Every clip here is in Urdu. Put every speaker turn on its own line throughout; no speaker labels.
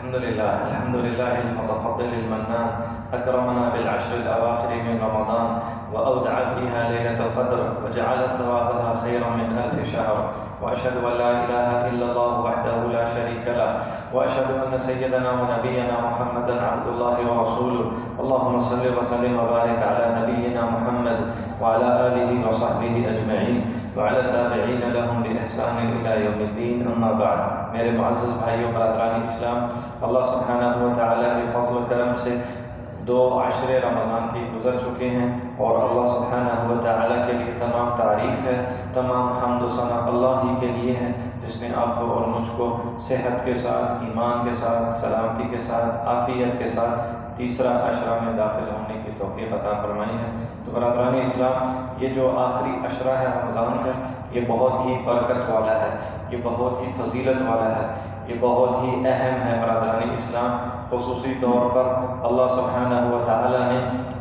الحمد لله المتفضل المنان، أكرمنا بالعشر الأواخر من رمضان وأودع فيها ليلة القدر وجعل ثوابها خيرا من 1000 شهر، وأشهد أن لا إله إلا الله وحده لا شريك له، وأشهد أن سيدنا ونبينا محمدا عبد الله ورسوله. اللهم صل وسلم وبارك على نبينا محمد وعلى آله وصحبه أجمعين وعلى التابعين لهم بإحسان إلى يوم الدين. أما بعد، میرے معزز بھائیوں برادران اسلام، اللہ سبحانہ و تعالیٰ کے فضل و کرم سے 2 عشر رمضان کی گزر چکے ہیں، اور اللہ سبحانہ و تعالیٰ کے لیے تمام تعریف ہے، تمام حمد و ثنا اللہ ہی کے لیے ہے، جس نے آپ کو اور مجھ کو صحت کے ساتھ، ایمان کے ساتھ، سلامتی کے ساتھ، عافیت کے ساتھ تیسرا عشرہ میں داخل ہونے کی توفیق عطا فرمائی ہے. تو برادران اسلام، یہ جو آخری عشرہ ہے رمضان کا، یہ بہت ہی برکت والا ہے، یہ بہت ہی فضیلت والا ہے، یہ بہت ہی اہم ہے برادران اسلام. خصوصی طور پر اللہ سبحانہ و تعالیٰ نے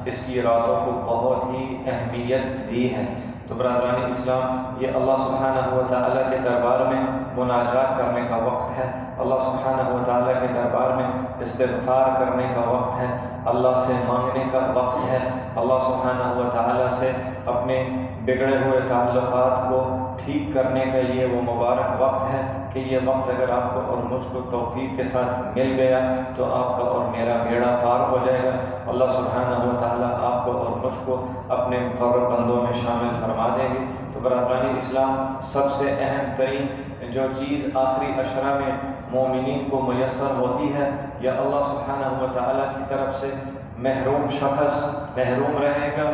اس کی راتوں کو بہت ہی اہمیت دی ہے. تو برادران اسلام، یہ اللہ سبحانہ و تعالیٰ کے دربار میں مناجات کرنے کا وقت ہے، اللہ سبحانہ و تعالیٰ کے دربار میں استغفار کرنے کا وقت ہے، اللہ سے مانگنے کا وقت ہے، اللہ سبحانہ و تعالیٰ سے اپنے بگڑے ہوئے تعلقات کو ٹھیک کرنے کا یہ وہ مبارک وقت ہے کہ یہ وقت اگر آپ کو اور مجھ کو توفیق کے ساتھ مل گیا تو آپ کا اور میرا بیڑا پار ہو جائے گا. اللہ سبحانہ و تعالیٰ آپ کو اور مجھ کو اپنے مقرر بندوں میں شامل فرما دیں گے. تو برادران اسلام، سب سے اہم ترین جو چیز آخری عشرہ میں مومنین کو میسر ہوتی ہے، یا اللہ سبحانہ و تعالیٰ کی طرف سے محروم شخص محروم رہے گا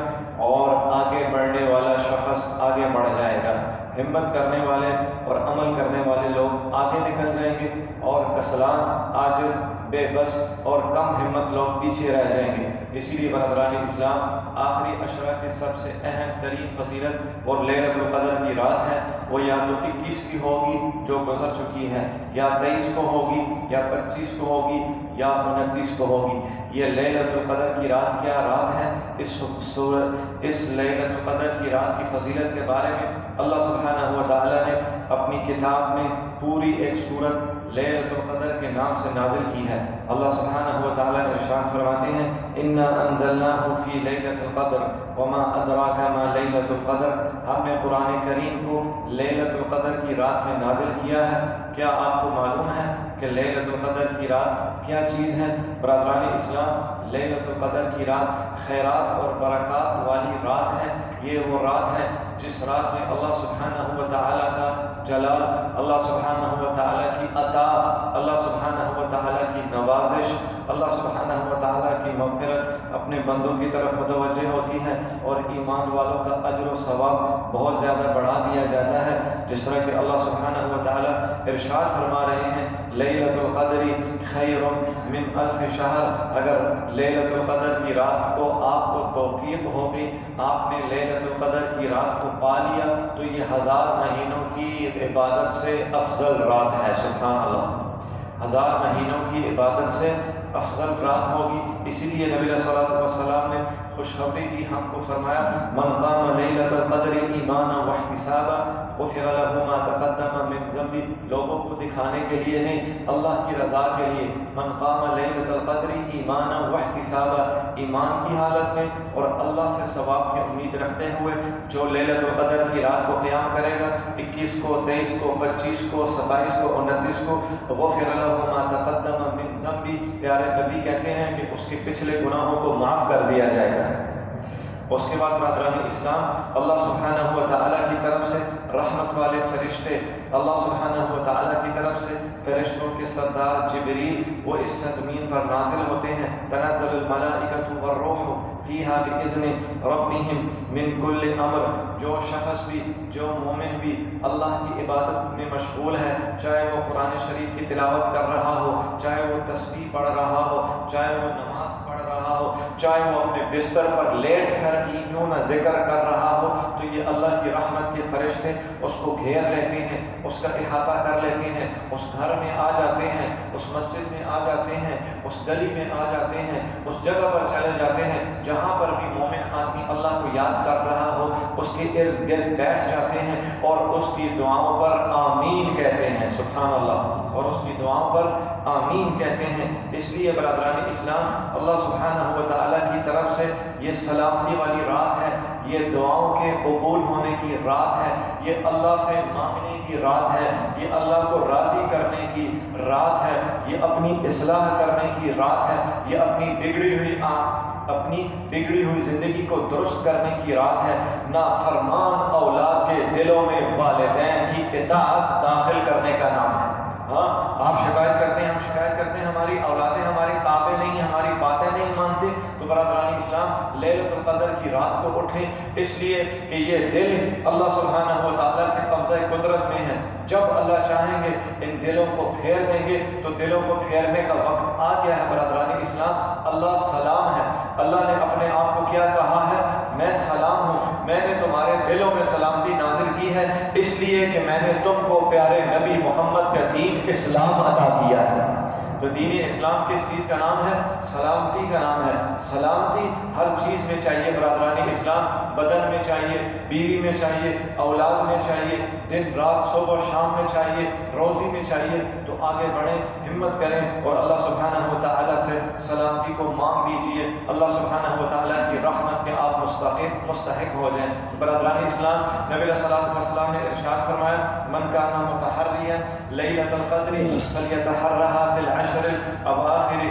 اور آگے بڑھنے والا شخص آگے بڑھ جائے گا. ہمت کرنے والے اور عمل کرنے والے لوگ آگے نکل جائیں گے، اور کسلان، عاجز، بے بس اور کم ہمت لوگ پیچھے رہ جائیں گے. اسی لیے برادران اسلام، آخری عشرہ کی سب سے اہم ترین فضیلت اور لیلۃ القدر کی رات ہے، وہ یا تو 21 کی ہوگی جو گزر چکی ہے، یا 23 کو ہوگی، یا 25 کو ہوگی، یا 29 کو ہوگی. یہ لیلۃ القدر کی رات کیا رات ہے؟ اس لیلۃ القدر کی رات کی فضیلت کے بارے میں اللہ سبحانہ و تعالیٰ نے اپنی کتاب میں پوری ایک سورت لیلۃ القدر کے نام سے نازل کی ہے. اللہ سبحانہ و تعالیٰ ارشاد فرماتے ہیں، انا انزلناہ فی لیلۃ القدر وما ادراک ما لیلۃ القدر. ہم نے قرآن کریم کو لیلۃ القدر کی رات میں نازل کیا ہے. کیا آپ کو معلوم ہے کہ لیلۃ القدر کی رات کیا چیز ہے؟ برادران اسلام، لیلۃ القدر کی رات خیرات اور برکات والی رات ہے. یہ وہ رات ہے جس رات میں اللہ سبحانہ و تعالیٰ کا جلال، اللہ سبحانہ و تعالیٰ کی عطا، اللہ سبحانہ و تعالیٰ کی نوازش، اللہ سبحانہ و تعالیٰ کی مغفرت اپنے بندوں کی طرف متوجہ ہوتی ہے، اور ایمان والوں کا اجر و ثواب بہت زیادہ بڑھا دیا جاتا ہے. جس طرح کہ اللہ سبحانہ و تعالیٰ ارشاد فرما رہے ہیں، لیلۃ القدر خیر من 1000 شہر. اگر لیلۃ القدر کی رات کو آپ کو توفیق ہوگی، آپ نے لیلۃ القدر کی رات کو پا لیا، تو یہ 1000 مہینوں کی عبادت سے افضل رات ہے. سبحان اللہ، 1000 مہینوں کی عبادت سے افضل رات ہوگی. اسی لیے نبی صلی اللہ علیہ وسلم نے خوشخبری دی، ہم کو فرمایا، من قام لیلۃ القدر ایمانا واحتسابا غفر له ما تقدم من ذنبه. لوگوں کو دکھانے کے لیے نہیں، اللہ کی رضا کے لیے. من قام لیلۃ القدر ایمانا واحتسابا، ایمان کی حالت میں اور اللہ سے ثواب کی امید رکھتے ہوئے جو لیلۃ القدر کی رات کو قیام کرے گا، 21 کو، 23 کو، 25 کو، 27 کو، 29 کو، غفر له ما تقدم من ذنبه. پیارے نبی کہتے ہیں کہ اس کے پچھلے گناہوں کو معاف کر دیا جائے گا. اس کے بعد برادران اسلام، اللہ سبحانہ و تعالیٰ کی طرف سے رحمت والے فرشتے، اللہ سبحانہ و تعالیٰ کی طرف سے فرشتوں کے سردار جبریل، وہ اس زمین پر نازل ہوتے ہیں. تنزل الملائکۃ والروح فیہا بإذن ربہم من کل امر. جو شخص بھی، جو مومن بھی اللہ کی عبادت میں مشغول ہے، چاہے وہ قرآن شریف کی تلاوت کر رہا ہو، چاہے وہ تسبیح پڑھ رہا ہو، چاہے وہ نماز پڑھ رہا ہو، چاہے وہ اپنے بستر پر لیٹ کر ہی کیوں نہ ذکر کر رہا ہو، تو یہ اللہ کی رحمت کے فرشتے اس کو گھیر لیتے ہیں، اس کا احاطہ کر لیتے ہیں، اس گھر میں آ جاتے ہیں، اس مسجد میں آ جاتے ہیں، اس گلی میں آ جاتے ہیں، اس جگہ پر چلے جاتے ہیں جہاں پر بھی مومن آدمی اللہ کو یاد کر رہا ہو، اس کے ارد گرد بیٹھ جاتے ہیں اور اس کی دعاؤں پر آمین کہتے ہیں. سبحان اللہ، اور اس کی دعاؤں پر آمین کہتے ہیں۔ اس لیے برادران اسلام، اللہ سبحانہ و تعالیٰ کی طرف سے یہ سلامتی والی رات ہے، یہ دعاؤں کے قبول ہونے کی رات ہے، یہ اللہ سے مانگنے کی رات ہے، یہ اللہ کو راضی کرنے کی رات ہے، یہ اپنی اصلاح کرنے کی رات ہے، یہ اپنی بگڑی ہوئی زندگی کو درست کرنے کی رات ہے۔ نافرمان اولاد کے دلوں میں والدین کی اطاعت داخل کرنے کا نام ہے۔ ہاں، آپ شکایت کرتے ہیں، ہم شکایت کرتے ہیں، ہماری اولادیں ہماری تابع نہیں، ہماری باتیں نہیں مانتے، تو برادران اسلام لیلۃ القدر کی رات کو اٹھیں، اس لیے کہ یہ دل اللہ سبحانہ و تعالیٰ کے قبضہ قدرت میں ہے۔ جب اللہ چاہیں گے ان دلوں کو پھیر دیں گے، تو دلوں کو پھیرنے کا وقت آ گیا ہے برادران اسلام۔ اللہ سلام ہے، اللہ نے اپنے آپ کو کیا کہا ہے؟ میں سلام ہوں، میں نے تمہارے دلوں میں سلامتی نازل کی ہے، اس لیے کہ میں نے تم کو پیارے نبی محمد کا دین اسلام عطا کیا ہے۔ تو دین اسلام کس چیز کا نام ہے؟ سلامتی کا نام ہے۔ سلامتی ہر چیز میں چاہیے برادران اسلام، بدن میں چاہیے، بیوی میں چاہیے، اولاد میں چاہیے، دن رات صبح و شام میں چاہیے، روزی میں چاہیے۔ تو آگے بڑھیں، ہمت کریں اور اللہ سبحانہ و تعالیٰ سے سلامتی کو مانگ لیجیے، اللہ سبحانہ و تعالیٰ کی رحمت کے آپ مستحق ہو جائیں۔ برادران اسلام، نبی علیہ الصلوۃ والسلام نے ارشاد فرمایا، من کان متحریا لیلۃ القدر فلیتحرھا فی العشر الاواخر۔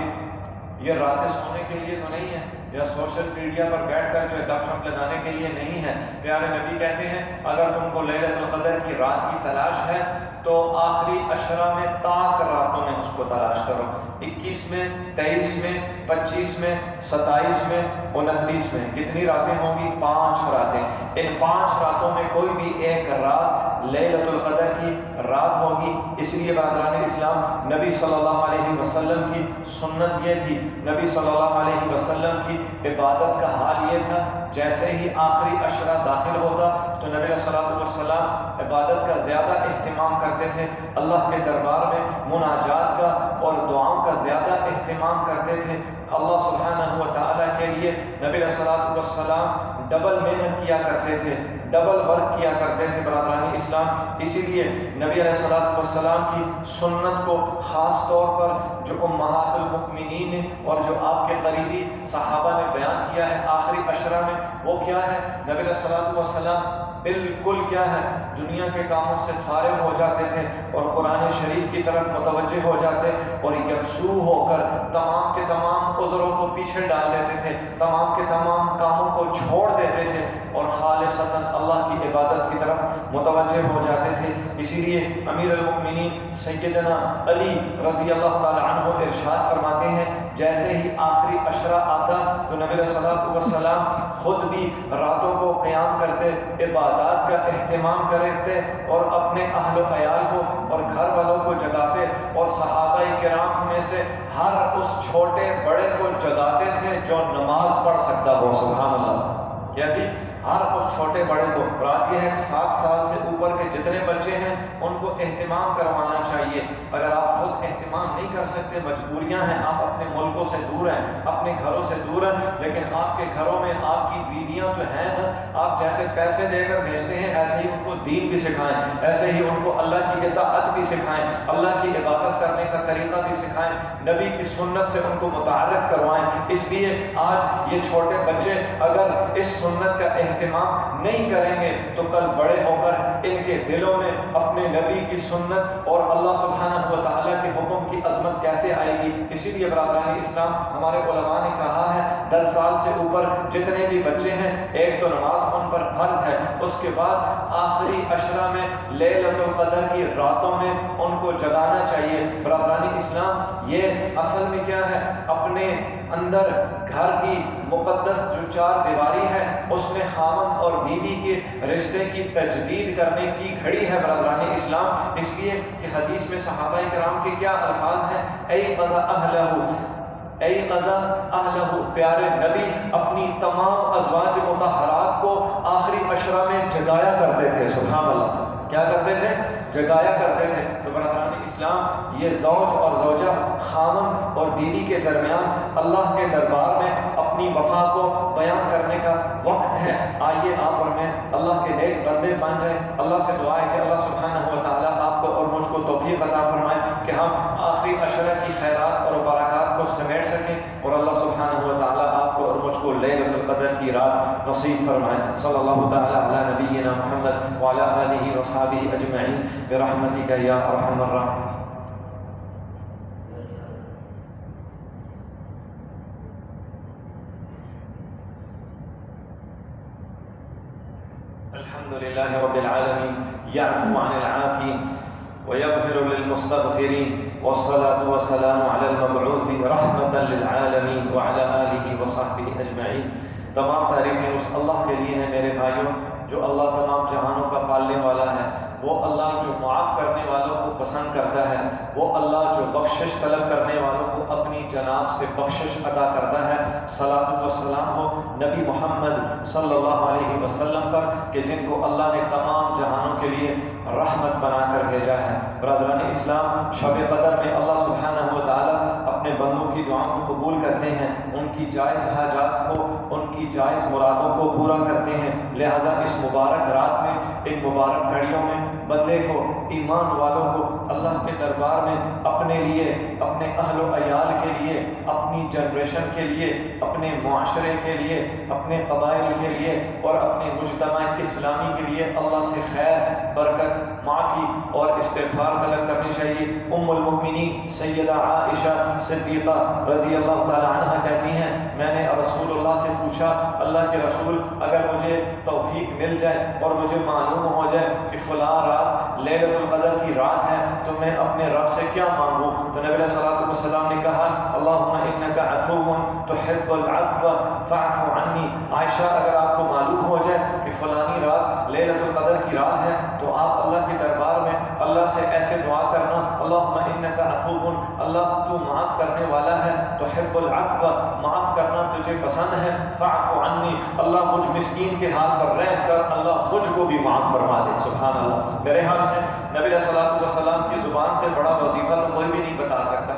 یہ راتیں سونے کے لیے تو نہیں ہے، یا سوشل میڈیا پر بیٹھ کر جو گپ شپ لگانے کے لیے نہیں ہے۔ پیارے نبی کہتے ہیں، اگر تم کو لیلۃ القدر کی رات کی تلاش ہے تو آخری عشرہ میں طاق راتوں میں اس کو تلاش کرو، 21 میں، 23 میں، 25 میں، 27 میں، 29 میں۔ کتنی راتیں ہوں گی؟ 5 راتیں۔ ان 5 راتوں میں کوئی بھی ایک رات لیلۃ القدر کی رات ہوگی۔ اس لیے برادران اسلام، نبی صلی اللہ علیہ وسلم کی سنت یہ تھی، نبی صلی اللہ علیہ وسلم کی عبادت کا حال یہ تھا، جیسے ہی آخری عشرہ داخل ہوتا تو نبی علیہ الصلوۃ والسلام عبادت کا زیادہ اہتمام کرتے تھے، اللہ کے دربار میں مناجات کا اور دعاؤں کا زیادہ اہتمام کرتے تھے۔ اللہ سبحانہ و تعالیٰ کے لیے نبی علیہ الصلوۃ والسلام ڈبل محنت کیا کرتے تھے، ڈبل ورک کیا کرتے تھے برادران اسلام۔ اسی لیے نبی علیہ الصلوۃ والسلام کی سنت کو خاص طور پر جو امہات المؤمنین نے اور جو آپ کے قریبی صحابہ نے بیان کیا ہے آخری عشرہ میں، وہ کیا ہے؟ نبی علیہ الصلوۃ والسلام بالکل کیا ہے، دنیا کے کاموں سے فارغ ہو جاتے تھے اور قرآن شریف کی طرف متوجہ ہو جاتے اور یکسو ہو کر تمام کے تمام عذروں کو پیچھے ڈال دیتے تھے، تمام کے تمام کاموں کو چھوڑ دیتے تھے اور خالصتاً اللہ کی عبادت کی طرف متوجہ ہو جاتے تھے۔ اسی لیے امیر المؤمنین سیدنا علی رضی اللہ تعالی عنہ ارشاد فرماتے ہیں، جیسے ہی آخری عشرہ آتا تو نبی علیہ الصلوۃ والسلام خود بھی راتوں کو قیام کرتے، عبادات کا اہتمام کرتے اور اپنے اہل و عیال کو اور گھر والوں کو جگاتے، اور صحابہ کرام میں سے ہر اس چھوٹے بڑے کو جگاتے تھے جو نماز پڑھ سکتا ہو۔ سبحان اللہ! کیا جی؟ ہر اس چھوٹے بڑے کو۔ بات یہ ہے کہ 7 سال سے اوپر کے جتنے بچے ہیں ان کو اہتمام کروانا چاہیے۔ اگر آپ خود اہتمام نہیں کر سکتے، مجبوریاں ہیں، آپ اپنے ملکوں سے دور ہیں، اپنے گھروں سے دور ہیں، لیکن آپ کے گھروں میں آپ کی بیویاں جو ہیں نا، آپ جیسے پیسے دے کر بھیجتے ہیں ایسے ہی ان کو دین بھی سکھائیں، ایسے ہی ان کو اللہ کی اطاعت بھی سکھائیں، اللہ کی عبادت کرنے کا طریقہ بھی سکھائیں، نبی کی سنت سے ان کو متعارف کروائیں۔ اس لیے آج یہ چھوٹے بچے اگر اس سنت کا اہتمام نہیں کریں گے تو کل بڑے ہو کر ان کے دلوں میں اپنے نبی کی سنت اور اللہ سبحانہ و تعالیٰ کے حکم کی عظمت کیسے آئے گی؟ اسی لیے برادران اسلام، ہمارے علماء نے کہا ہے 10 سال سے اوپر جتنے بھی بچے ہیں، ایک تو نماز ان پر فرض ہے، اس کے بعد آخری عشرہ میں لیلۃ القدر کی راتوں میں ان کو جگانا چاہیے۔ برادران اسلام، یہ اصل میں کیا ہے؟ اپنے اندر گھر کی مقدس جو 4 دیواری ہے اس میں خاوند اور بیوی کے رشتے کی تجدید کرنے کی گھڑی ہے برادران اسلام۔ اس لیے کہ حدیث میں صحابہ کرام کے کیا الفاظ ہیں؟ ایقظ اہلہ، ایقظ اہلہ، پیارے نبی اپنی تمام ازواج مطہرات کو آخری عشرہ میں جگایا کرتے تھے۔ سبحان اللہ! کیا کرتے تھے؟ جگایا کرتے تھے۔ تو برادران اسلام، یہ زوج اور زوجہ، خاوند اور بیوی کے درمیان اللہ کے دربار میں اپنی وفا کو بیان کرنے کا وقت ہے۔ آئیے آپ اور میں اللہ کے نیک بندے بن جائیں۔ اللہ سے دعا ہے کہ اللہ سبحانہ و تعالیٰ آپ کو اور مجھ کو توفیق توفیق عطا فرمائے کہ ہم آخری عشرہ کی خیرات اور برکات کو سمیٹ سکیں، اور اللہ سبحانہ و تعالیٰ آپ کو اور مجھ کو لیلۃ القدر کی رات نصیب فرمائے۔ صلی اللہ تعالیٰ علی نبینا محمد وعلی آلہ وصحبہ اجمعین برحمتک یا ارحم الراحمین۔ الحمد لله رب العالمين يعفو عن العافين ويغفر للمستغفرين والصلاة والسلام على المبعوث رحمة للعالمين وعلى آله وصحبه أجمعين۔ تمام تعریفیں اس اللہ کے لیے ہیں میرے بھائیوں، جو اللہ تمام جہانوں کا پالنے والا ہے، وہ اللہ جو معاف کرنے والوں کو پسند کرتا ہے، وہ اللہ جو بخشش طلب کرنے والوں کو اپنی جناب سے بخشش عطا کرتا ہے۔ صلاۃ و سلام ہو نبی محمد صلی اللہ علیہ وسلم پر کہ جن کو اللہ نے تمام جہانوں کے لیے رحمت بنا کر بھیجا ہے۔ برادران اسلام، شب قدر میں اللہ سبحانہ و تعالیٰ اپنے بندوں کی دعاؤں کو قبول کرتے ہیں، ان کی جائز حاجات کو، ان کی جائز مرادوں کو پورا کرتے ہیں۔ لہذا اس مبارک رات میں، ان مبارک گھڑیوں میں بندے کو، ایمان والوں کو اللہ کے دربار میں اپنے لیے، اپنے اہل و عیال کے لیے، اپنی جنریشن کے لیے، اپنے معاشرے کے لیے، اپنے قبائل کے لیے اور اپنے مجتمع اسلامی کے لیے اللہ سے خیر، برکت، معافی اور استغفار طلب کرنی چاہیے۔ ام المؤمنین سیدہ عائشہ صدیقہ رضی اللہ تعالی عنہ کہتی ہیں، میں نے رسول اللہ سے پوچھا، اللہ کے رسول، اگر مجھے توفیق مل جائے اور مجھے معلوم ہو جائے کہ فلاں رات لیلۃ القدر کی رات ہے تو میں اپنے رب سے کیا مانگوں؟ تو نبی علیہ الصلوۃ والسلام نے کہا، اللہم انک عفو تحب العفو فاعف عنی۔ عائشہ، اگر آپ کو معلوم ہو جائے کہ فلانی رات لیلۃ القدر کی رات ہے تو آپ اللہ کے دربار میں اللہ سے ایسے دعا کرنا، اللہم انک عفو، اللہ تو معاف کرنے والا ہے، تحب العفو، معاف کرنا تجھے پسند ہے، فاعف عنی، اللہ مجھ مسکین کے ہاتھ پر رحم کر، اللہ مجھ کو بھی معاف فرما دے۔ سبحان اللہ۔ میرے خیال سے نبی علیہ الصلوۃ والسلام کی زبان سے بڑا وظیفہ تو کوئی بھی نہیں بتا سکتا،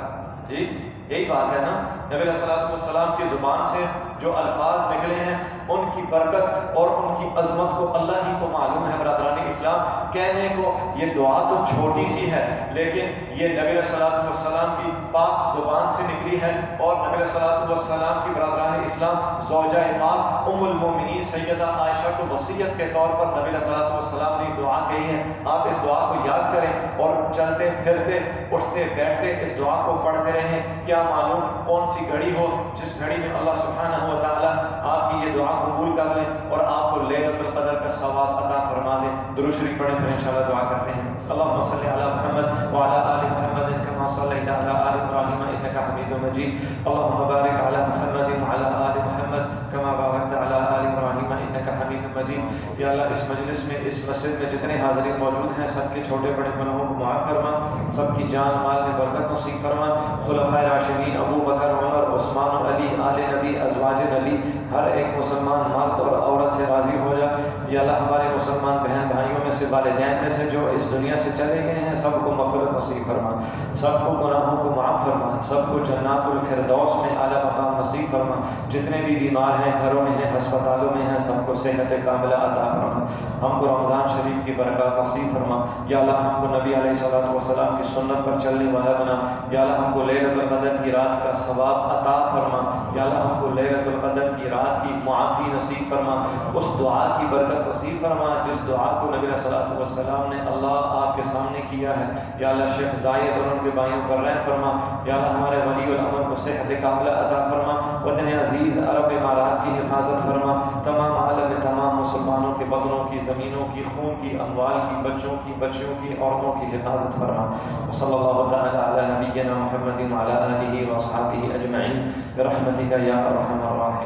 جی یہی بات ہے نا۔ نبی علیہ الصلوۃ والسلام کی زبان سے جو الفاظ نکلے ہیں ان کی برکت اور ان کی عظمت کو اللہ ہی کو معلوم ہے۔ برادران اسلام، کہنے کو یہ دعا تو چھوٹی سی ہے، لیکن یہ نبی علیہ الصلوۃ والسلام کی پاک زبان سے نکلی ہے، اور نبی علیہ الصلوۃ والسلام کی برادران اسلام زوجہ پاک ام المومنین سیدہ عائشہ کو وصیت کے طور پر نبی علیہ الصلوۃ والسلام نے دعا کہی ہے۔ آپ اس دعا کو یاد کریں اور چلتے پھرتے، اٹھتے بیٹھتے اس دعا کو پڑھتے رہیں۔ کیا معلوم کون سی گھڑی ہو جس گھڑی میں اللہ سبحانہ و تعالیٰ آپ کی یہ دعا قبول کر لیں اور آپ کو لیلۃ القدر کا ثواب عطا فرما دیں۔ درود شریف پڑھیں، پھر انشاءاللہ دعا کرتے ہیں۔ اللہم صلی علی محمد وعلی آل محمد کما صلیت علی آل ابراہیم انک حمید مجید۔ اللہم بارک علی محمد وعلی آل محمد کما بارکت علی آل ابراہیم انک حمید مجید۔ یا اللہ، اس مجلس میں، اس مسجد میں جتنے حاضرین موجود ہیں، سب کے چھوٹے بڑے گناہوں کو معاف فرما، سب کی جان مال میں برکت نصیب فرما۔ خلفائے راشدین ابو بکر، عمر، عثمان و علی، آل نبی، ازواج نبی، ہر ایک مسلمان مرد اور عورت سے راضی ہو جا۔ یا اللہ، ہمارے مسلمان بہن بھائیوں میں سے، والدین میں سے جو اس دنیا سے چلے گئے ہیں، سب کو مغفرت نصیب فرما، سب کو گناہوں کو معاف فرما، سب کو جنات الفردوس میں اعلیٰ مقام نصیب فرما۔ جتنے بھی بیمار ہیں، گھروں میں ہیں، ہسپتالوں میں ہیں، سب کو صحت کاملہ عطا فرما۔ ہم کو رمضان شریف کی برکات نصیب فرما۔ یا اللہ، ہم کو نبی علیہ الصلوۃ والسلام کی سنت پر چلنے والا بنا۔ یا اللہ، ہم کو لیلۃ القدر کی رات کا ثواب عطا فرما۔ یا اللہ، ہم کو لیلۃ القدر کی رات کی معافی نصیب فرما، اس دعا کی برکت نصیب فرما جس دعا کو نبی علیہ الصلوۃ والسلام نے اللہ آپ کے سامنے کیا ہے۔ یا اللہ، شیخ زاید اور ان کے بھائیوں پر رحم فرما۔ یا اللہ، ہمارے ولی الامر کو صحت کاملہ عطا فرما۔ وطن عزیز عرب امارات کی حفاظت فرما۔ تمام عالم میں تمام مسلمانوں کے بدنوں کی، زمینوں کی، خون کی، اموال کی، بچوں کی، بچیوں کی، عورتوں کی حفاظت فرما۔ صلی اللہ تعالی علی نبینا محمد وعلی آلہ واصحابہ اجمعین برحمتک یا ارحم الراحمین۔